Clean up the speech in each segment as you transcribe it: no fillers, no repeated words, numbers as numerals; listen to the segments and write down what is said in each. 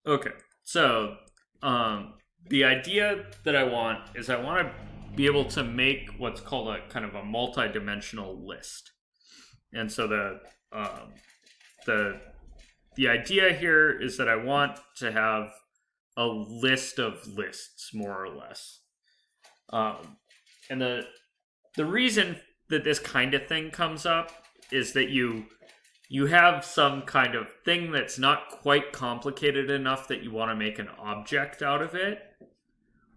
Okay, so the idea that I want is I want to be able to make what's called a kind of a multi-dimensional list, and so um, the the idea here is that I want to have a list of lists, more or less. Um, and the reason that this kind of thing comes up is that you have some kind of thing that's not quite complicated enough that you want to make an object out of it,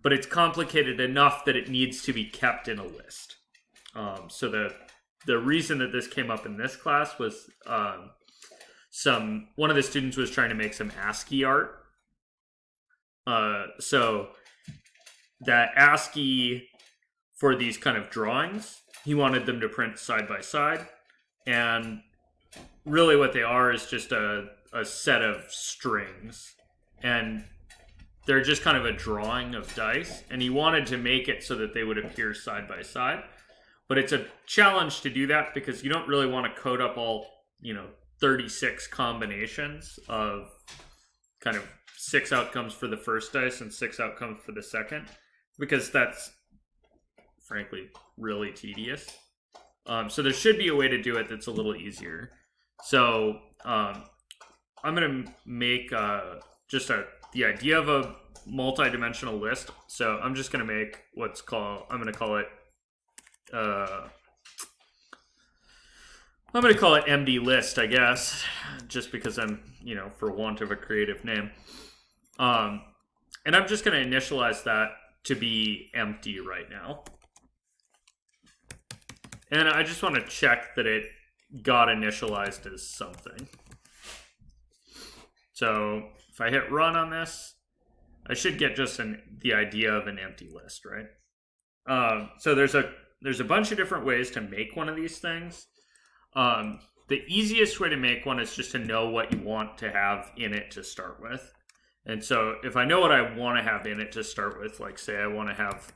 but it's complicated enough that it needs to be kept in a list. So the reason that this came up in this class was some one of the students was trying to make some ASCII art. So that ASCII for these kind of drawings, he wanted them to print side by side, and really what they are is just a set of strings, and they're just kind of a drawing of dice, and he wanted to make it so that they would appear side by side. But it's a challenge to do that because you don't really want to code up all 36 combinations of kind of 6 outcomes for the first dice and 6 outcomes for the second, because that's frankly really tedious. So there should be a way to do it that's a little easier. So I'm going to make the idea of a multi-dimensional list. So I'm just going to make I'm going to call it MD list, I guess, just because I'm, for want of a creative name. And I'm just going to initialize that to be empty right now. And I just want to check that it got initialized as something. So if I hit run on this, I should get just the idea of an empty list, right? So there's a bunch of different ways to make one of these things. The easiest way to make one is just to know what you want to have in it to start with. And so if I know what I want to have in it to start with, like say I want to have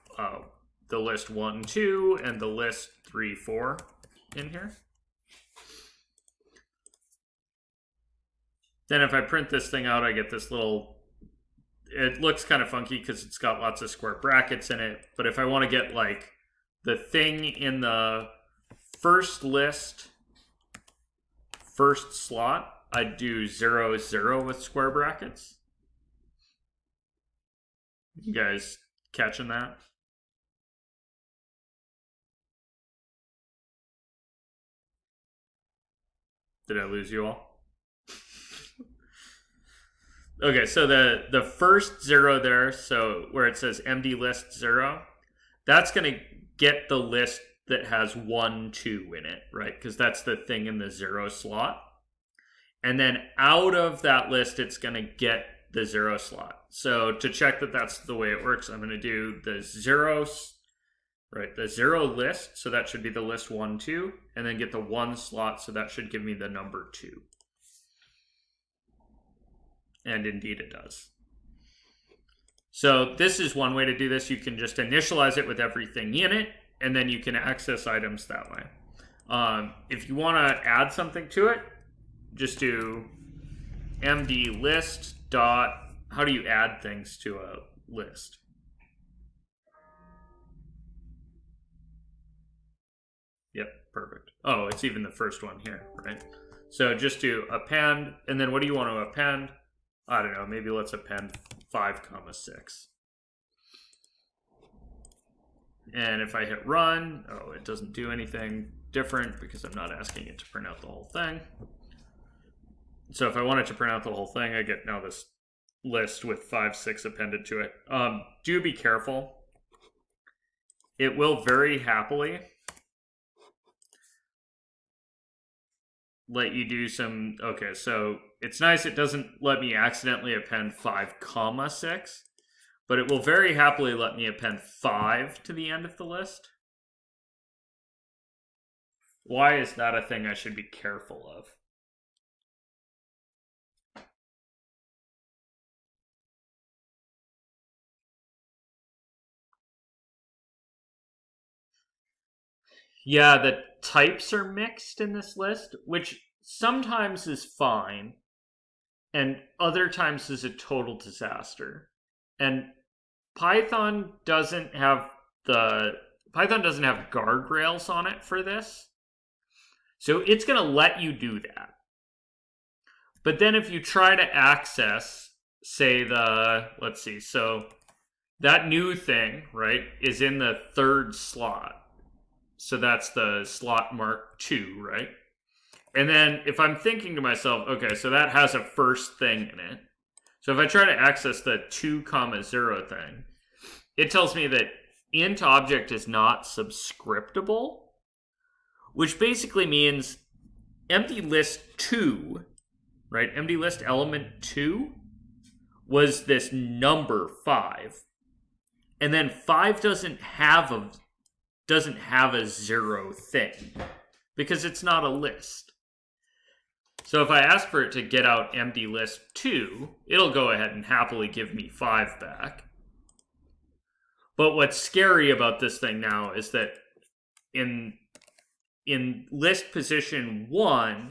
the list 1, 2, and the list 3, 4 in here. Then if I print this thing out, I get this it looks kind of funky because it's got lots of square brackets in it. But if I want to get like the thing in the first list, first slot, I'd do 0, 0 with square brackets. You guys catching that? Did I lose you all? Okay, so the first 0 there, so where it says MD list 0, that's going to get the list that has 1, 2 in it, right? Because that's the thing in the 0 slot. And then out of that list, it's going to get the 0 slot. So to check that that's the way it works, I'm going to do the 0, right? The 0 list, so that should be the list 1, 2, and then get the 1 slot, so that should give me the number 2. And indeed it does. So this is one way to do this. You can just initialize it with everything in it, and then you can access items that way. If you want to add something to it, just do md list dot. How do you add things to a list? Yep, perfect. Oh, it's even the first one here, right? So just do append, and then what do you want to append? I don't know, maybe let's append 5, 6. And if I hit run, it doesn't do anything different because I'm not asking it to print out the whole thing. So if I wanted to print out the whole thing, I get now this list with 5, 6 appended to it. Do be careful. It will very happily let you do some... Okay, so it's nice it doesn't let me accidentally append 5, 6, but it will very happily let me append 5 to the end of the list. Why is that a thing I should be careful of? Yeah, the types are mixed in this list, which sometimes is fine. and other times is a total disaster. And Python doesn't have guardrails on it for this. So it's going to let you do that. But then if you try to access, say let's see, so that new thing, right, is in the third slot. So that's the slot mark 2, right? And then if I'm thinking to myself, okay, so that has a first thing in it. So if I try to access the 2, 0 thing, it tells me that int object is not subscriptable, which basically means empty list 2, right? Empty list element 2 was this number 5. And then 5 doesn't have a 0 thing because it's not a list. So if I ask for it to get out empty list 2, it'll go ahead and happily give me 5 back. But what's scary about this thing now is that in list position 1,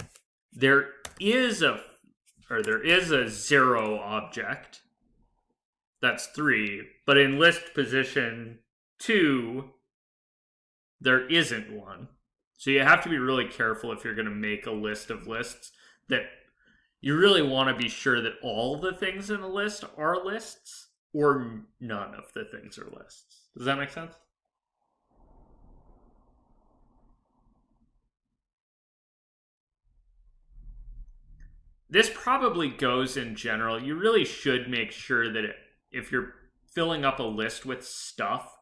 there is a 0 object. That's 3. But in list position 2, there isn't one. So you have to be really careful if you're going to make a list of lists that you really want to be sure that all the things in the list are lists or none of the things are lists. Does that make sense? This probably goes in general. You really should make sure that if you're filling up a list with stuff,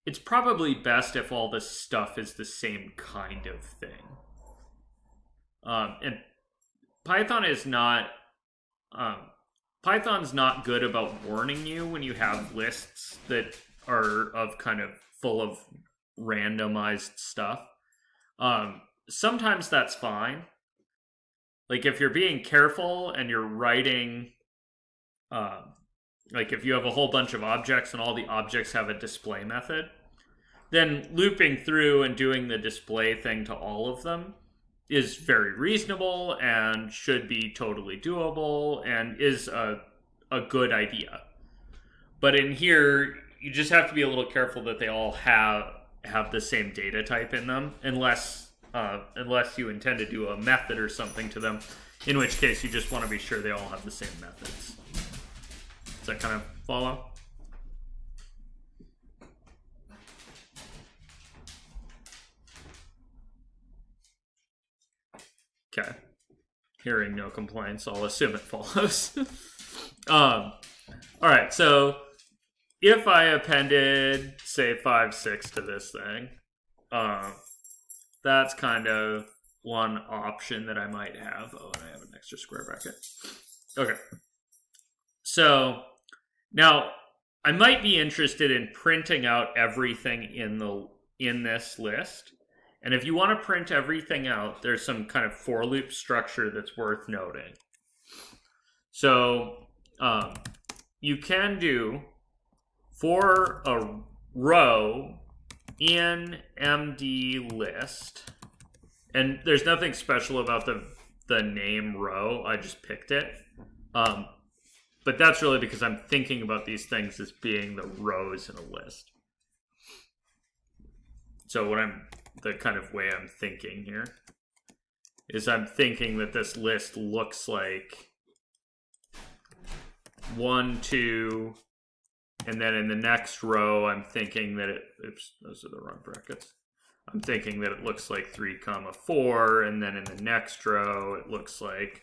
it's probably best if all the stuff is the same kind of thing. And Python's not good about warning you when you have lists that are of kind of full of randomized stuff. Sometimes that's fine. Like if you're being careful and you're writing, like if you have a whole bunch of objects and all the objects have a display method, then looping through and doing the display thing to all of them is very reasonable and should be totally doable and is a good idea. But in here, you just have to be a little careful that they all have the same data type in them, unless you intend to do a method or something to them, in which case you just want to be sure they all have the same methods. Does that kind of follow? Okay. Hearing no complaints, I'll assume it follows. All right, so if I appended, say, 5, 6 to this thing, that's kind of one option that I might have. Oh, and I have an extra square bracket. Okay. So now I might be interested in printing out everything in this list. And if you want to print everything out, there's some kind of for loop structure that's worth noting. So you can do for a row in MD list, and there's nothing special about the name row, I just picked it. But that's really because I'm thinking about these things as being the rows in a list. So the kind of way I'm thinking here is I'm thinking that this list looks like 1, 2, and then in the next row I'm thinking that oops, those are the wrong brackets. I'm thinking that it looks like 3, 4, and then in the next row it looks like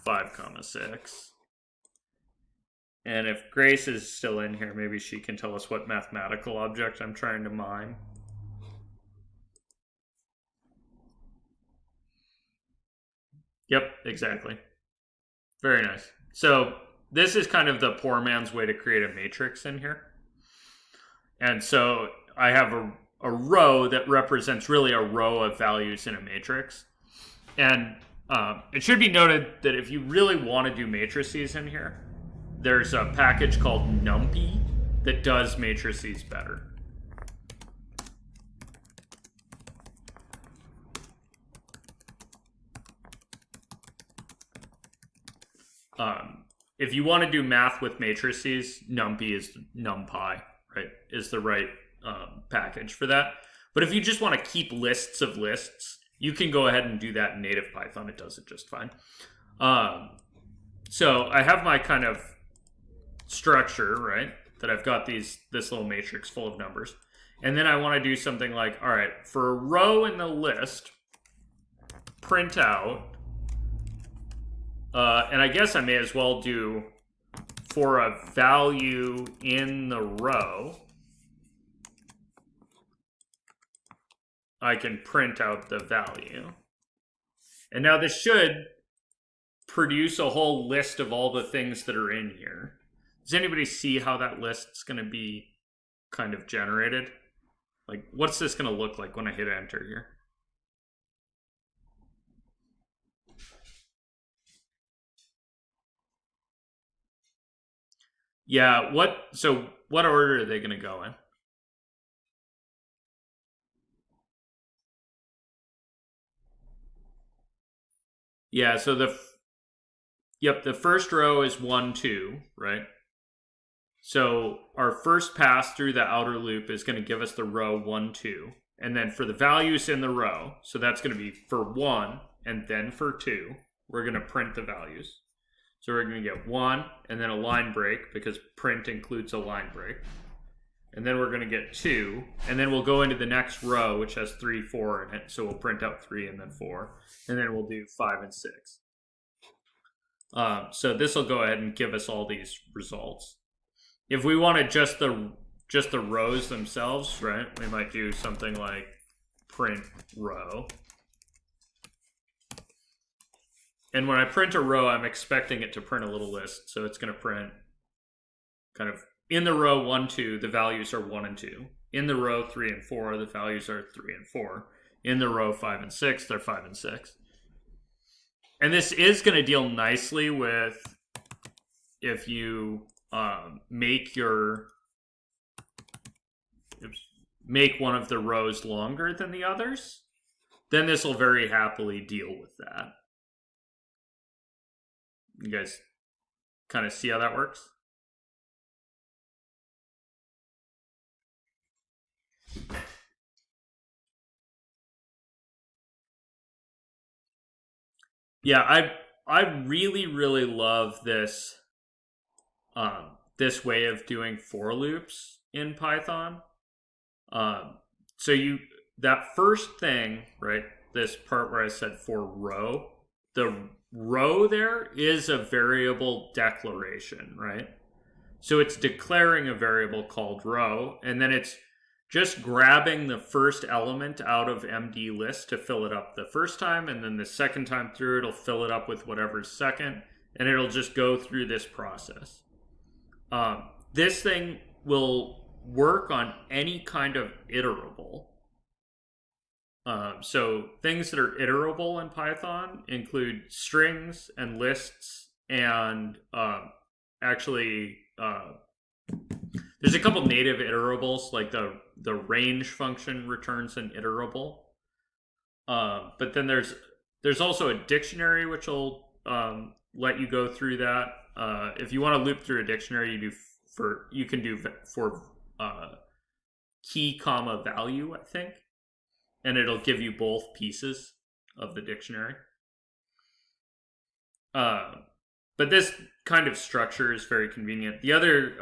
5, 6. And if Grace is still in here, maybe she can tell us what mathematical object I'm trying to mine. Yep, exactly. Very nice. So this is kind of the poor man's way to create a matrix in here. And so I have a row that represents really a row of values in a matrix. And it should be noted that if you really want to do matrices in here, there's a package called NumPy that does matrices better. if you want to do math with matrices, NumPy is NumPy, right? Is the right package for that. But if you just want to keep lists of lists, you can go ahead and do that in native Python. It does it just fine. So I have my kind of structure, right? That I've got this little matrix full of numbers. And then I want to do something like, all right, for a row in the list, print out, and I guess I may as well do for a value in the row, I can print out the value. And now this should produce a whole list of all the things that are in here. Does anybody see how that list's going to be kind of generated? Like, what's this going to look like when I hit enter here? Yeah, so what order are they going to go in? Yeah, so the first row is 1, 2, right? So our first pass through the outer loop is going to give us the row 1, 2. And then for the values in the row, so that's going to be for 1 and then for 2, we're going to print the values. So we're going to get 1 and then a line break because print includes a line break. And then we're going to get 2, and then we'll go into the next row, which has 3, 4 in it. So we'll print out 3 and then 4, and then we'll do 5 and 6. So this will go ahead and give us all these results. If we wanted just the rows themselves, right, we might do something like print row. And when I print a row, I'm expecting it to print a little list. So it's going to print kind of in the row 1, 2, the values are 1 and 2. In the row 3 and 4, the values are 3 and 4. In the row 5 and 6, they're 5 and 6. And this is going to deal nicely with if you make one of the rows longer than the others, then this will very happily deal with that. You guys kind of see how that works? Yeah, I really, really love this this way of doing for loops in Python. So that first thing, right, this part where I said for row, the row there is a variable declaration, right? So it's declaring a variable called row, and then it's just grabbing the first element out of MD list to fill it up the first time, and then the second time through it'll fill it up with whatever's second, and it'll just go through this process. This thing will work on any kind of iterable. So things that are iterable in Python include strings and lists, and actually there's a couple native iterables, like the range function returns an iterable. But then there's also a dictionary which will let you go through that. If you want to loop through a dictionary, you can do for key comma value, I think, and it'll give you both pieces of the dictionary. But this kind of structure is very convenient. The other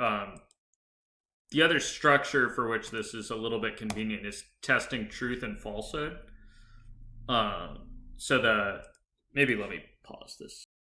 structure for which this is a little bit convenient is testing truth and falsehood. Maybe let me pause this.